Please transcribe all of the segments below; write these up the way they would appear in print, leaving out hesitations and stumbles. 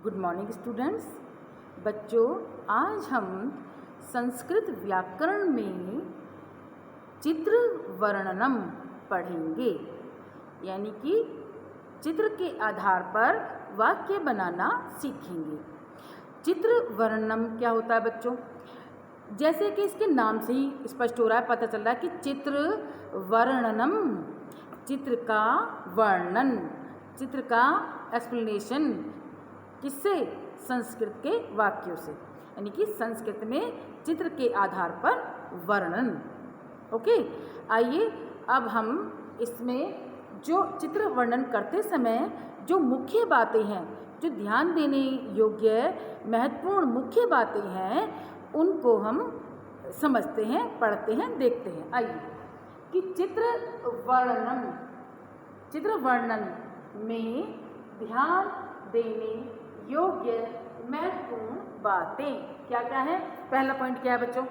Good morning students. बच्चों, आज हम संस्कृत व्याकरण में चित्र वर्णनम पढ़ेंगे, यानी कि चित्र के आधार पर वाक्य बनाना सीखेंगे। चित्र वर्णनम क्या होता है बच्चों? जैसे कि इसके नाम से ही स्पष्ट हो रहा है, पता चल रहा है कि चित्र वर्णनम, चित्र का वर्णन, चित्र का एक्सप्लेनेशन। किससे? संस्कृत के वाक्यों से, यानी कि संस्कृत में चित्र के आधार पर वर्णन। ओके, आइए अब हम इसमें जो चित्र वर्णन करते समय जो मुख्य बातें हैं, जो ध्यान देने योग्य महत्वपूर्ण मुख्य बातें हैं, उनको हम समझते हैं, पढ़ते हैं, देखते हैं। आइए कि चित्र वर्णन में ध्यान देने योग्य महत्वपूर्ण बातें क्या क्या है। पहला पॉइंट क्या है बच्चों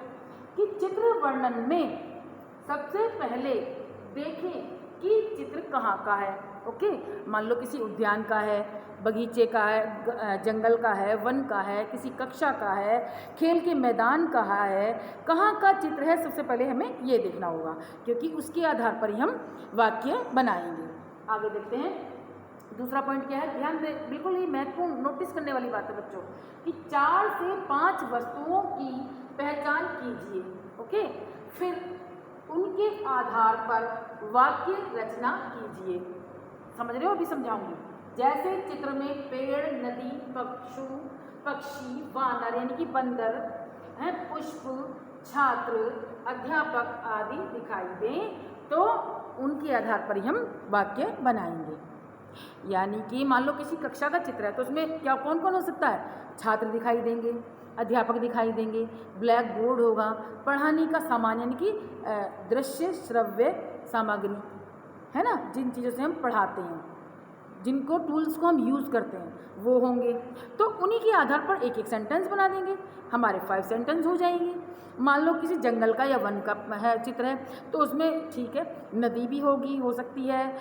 कि चित्र वर्णन में सबसे पहले देखें कि चित्र कहाँ का है। ओके, मान लो किसी उद्यान का है, बगीचे का है, जंगल का है, वन का है, किसी कक्षा का है, खेल के मैदान का है, कहाँ का चित्र है, सबसे पहले हमें ये देखना होगा, क्योंकि उसके आधार पर ही हम वाक्य बनाएंगे। आगे देखते हैं, दूसरा पॉइंट क्या है। ध्यान दे, बिल्कुल ही महत्वपूर्ण नोटिस करने वाली बात है बच्चों कि 4 से 5 वस्तुओं की पहचान कीजिए। ओके, फिर उनके आधार पर वाक्य रचना कीजिए। समझ रहे हो? अभी समझाऊंगी। जैसे चित्र में पेड़, नदी, पक्षी, वानर यानी कि बंदर है, पुष्प, छात्र, अध्यापक आदि दिखाई दें तो उनके आधार पर ही हम वाक्य बनाएंगे। यानी कि मान लो किसी कक्षा का चित्र है तो उसमें क्या कौन कौन हो सकता है? छात्र दिखाई देंगे, अध्यापक दिखाई देंगे, ब्लैक बोर्ड होगा, पढ़ाने का सामान यानी कि दृश्य श्रव्य सामग्री है ना, जिन चीज़ों से हम पढ़ाते हैं, जिनको टूल्स को हम यूज़ करते हैं वो होंगे। तो उन्हीं के आधार पर एक एक सेंटेंस बना देंगे, हमारे 5 सेंटेंस हो जाएंगे। मान लो किसी जंगल का या वन का है चित्र है तो उसमें ठीक है, नदी भी होगी, हो सकती है,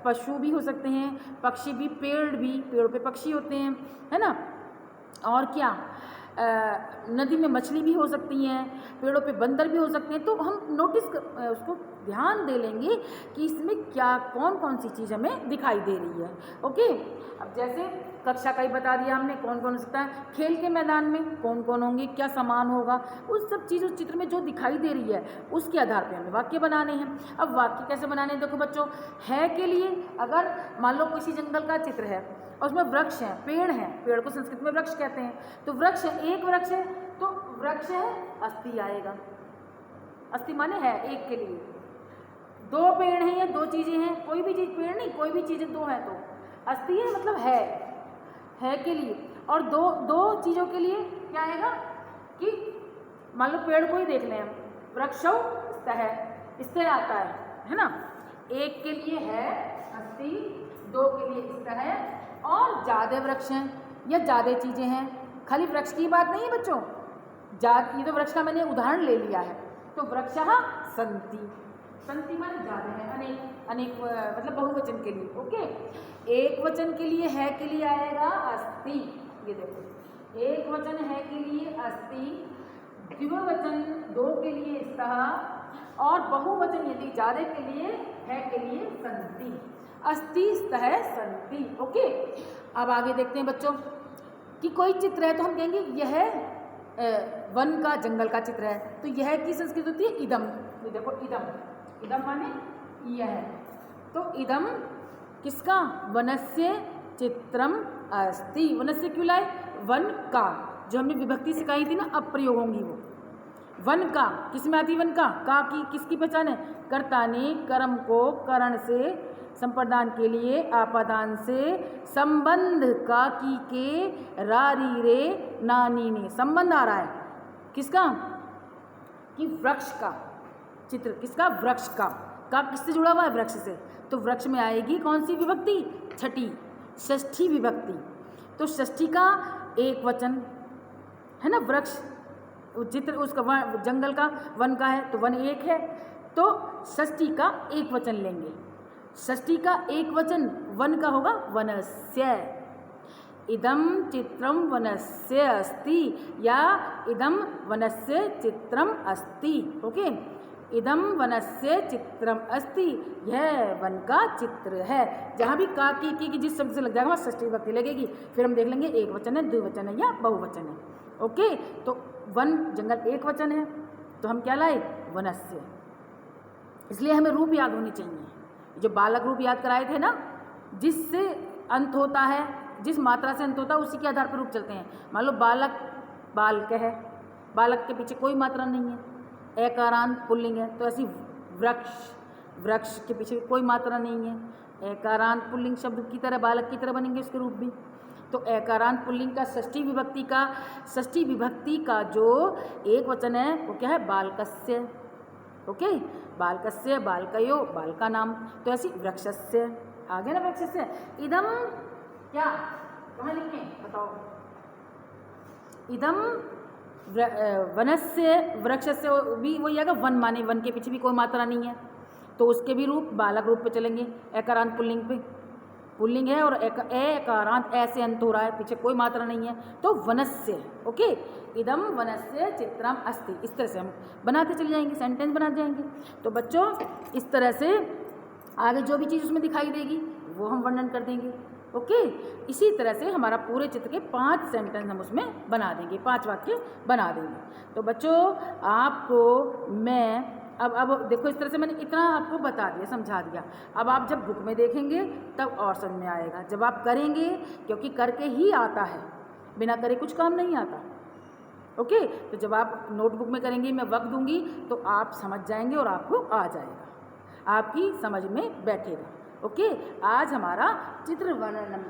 पशु भी हो सकते हैं, पक्षी भी, पेड़ भी, पेड़ों पे पक्षी होते हैं, है ना, और क्या, नदी में मछली भी हो सकती हैं, पेड़ों पे बंदर भी हो सकते हैं। तो हम नोटिस उसको ध्यान दे लेंगे कि इसमें क्या कौन कौन सी चीज़ हमें दिखाई दे रही है। ओके, अब जैसे कक्षा का ही बता दिया हमने कौन कौन हो सकता है, खेल के मैदान में कौन कौन होंगे, क्या सामान होगा, उस सब चीज़ उस चित्र में जो दिखाई दे रही है उसके आधार पर हमें वाक्य बनाने हैं। अब वाक्य कैसे बनाने हैं? देखो बच्चों, है के लिए अगर मान लो किसी जंगल का चित्र है और उसमें वृक्ष हैं, पेड़ हैं, पेड़ को संस्कृत में वृक्ष कहते हैं, तो वृक्ष है, एक वृक्ष है तो वृक्ष है, अस्थि आएगा। अस्थि माने है, एक के लिए। 2 पेड़ हैं या 2 चीज़ें हैं, कोई भी चीज़, पेड़ नहीं, कोई भी चीज़ें 2 हैं तो अस्थि है, मतलब है के लिए। और दो चीज़ों के लिए क्या आएगा कि मान लो पेड़ को ही देख लें हम, वृक्षौ स्तः, स्तः आता है ना, एक के लिए है अस्थि, 2 के लिए स्तः, और ज़्यादा वृक्ष हैं या ज़्यादा चीज़ें हैं। खाली वृक्ष की बात नहीं है बच्चों, ये तो वृक्ष का मैंने उदाहरण ले लिया है। तो वृक्षः सन्ति, सन्ति माने ज़्यादा है, अनेक मतलब बहुवचन के लिए। ओके, एक वचन के लिए है के लिए आएगा अस्ति, ये देखो, एक वचन है के लिए अस्ति, द्विवचन 2 के लिए स्तः, और बहुवचन यदि ज़्यादा के लिए है के लिए सन्ति, अस्ति स्तः सन्ति। ओके, अब आगे देखते हैं बच्चों कि कोई चित्र है तो हम कहेंगे यह वन का, जंगल का चित्र है, तो यह की संस्कृत होती है इदम। ये देखो इदम माने यह, तो इदम किसका? वनस्य चित्रम अस्ति। वनस्य क्यों लाए? वन का, जो हमने विभक्ति सिखाई थी ना, अब प्रयोग होंगी वो। वन का किस में आती? वन का की किसकी पहचान है? कर्ता ने कर्म को करण से, संप्रदान के लिए आपादान से, संबंध का की के, रारी रे नानी ने, संबंध आ रहा है किसका? कि वृक्ष का चित्र, किसका? वृक्ष का किससे जुड़ा हुआ है? वृक्ष से। तो वृक्ष में आएगी कौन सी विभक्ति? छठी, षष्ठी विभक्ति। तो षष्ठी का एक वचन है ना, वृक्ष चित्र, उसका जंगल का, वन का है तो वन एक है, तो षष्ठी का एक वचन लेंगे। षष्ठी का एक वचन वन का होगा वनस्य। इदम चित्रम वनस्य अस्ति या इदम वनस्य चित्रम अस्ति। ओके, इदम वनस्य चित्रम अस्ति, यह वन का चित्र है। जहाँ भी का की जिस शब्द से लग जाएगा वहाँ षष्ठी विभक्ति लगेगी। फिर हम देख लेंगे एक वचन है, द्विवचन है या बहुवचन है। ओके, तो वन जंगल एक वचन है तो हम क्या लाए, वनस्य। इसलिए हमें रूप याद होनी चाहिए। जो बालक रूप याद कराए थे ना, जिससे अंत होता है, जिस मात्रा से अंत होता है उसी के आधार पर रूप चलते हैं। मान लो बालक बालक है, बालक के पीछे कोई मात्रा नहीं है, एकारांत पुल्लिंग है, तो ऐसी वृक्ष, वृक्ष के पीछे कोई मात्रा नहीं है, एकारांत पुल्लिंग शब्द की तरह बालक की तरह बनेंगे उसके रूप भी। तो एकारांत पुल्लिंग का षष्ठी विभक्ति का जो एक वचन है वो क्या है, बालकस्य। ओके, बालकस्य, बालकयो, बालका नाम, तो ऐसी वृक्षस्य आ गया ना, वृक्षस्य। इदम क्या कहाँ लिखें बताओ, इदम वनस्य वृक्षस्य भी वही आएगा, वन माने वन के पीछे भी कोई मात्रा नहीं है तो उसके भी रूप बालक रूप पे चलेंगे, एकारांत पुल्लिंग पे, पुल्लिंग है और एकारांत ऐसे अंत हो रहा है, पीछे कोई मात्रा नहीं है तो वनस्य। ओके, इदम वनस्य चित्रम अस्ति, इस तरह से हम बनाते चले जाएंगे, सेंटेंस बनाते जाएंगे। तो बच्चों इस तरह से आगे जो भी चीज़ उसमें दिखाई देगी वो हम वर्णन कर देंगे। ओके, इसी तरह से हमारा पूरे चित्र के 5 सेंटेंस हम उसमें बना देंगे, 5 वाक्य बना देंगे। तो बच्चों आपको मैं अब देखो, इस तरह से मैंने इतना आपको बता दिया, समझा दिया। अब आप जब बुक में देखेंगे तब और समझ में आएगा, जब आप करेंगे, क्योंकि करके ही आता है, बिना करे कुछ काम नहीं आता। ओके, तो जब आप नोटबुक में करेंगे, मैं वक्त दूंगी तो आप समझ जाएंगे और आपको आ जाएगा, आपकी समझ में बैठेगा। ओके, आज हमारा चित्र वर्णनम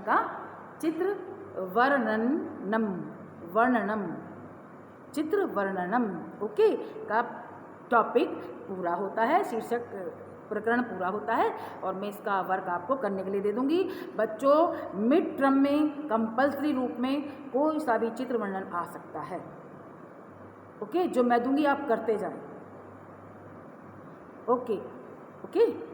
ओके का टॉपिक पूरा होता है, शीर्षक प्रकरण पूरा होता है और मैं इसका वर्क आपको करने के लिए दे दूंगी। बच्चों मिड टर्म में कंपल्सरी रूप में कोई सा भी चित्र वर्णन आ सकता है। ओके, जो मैं दूंगी आप करते जाएं। Okay okay.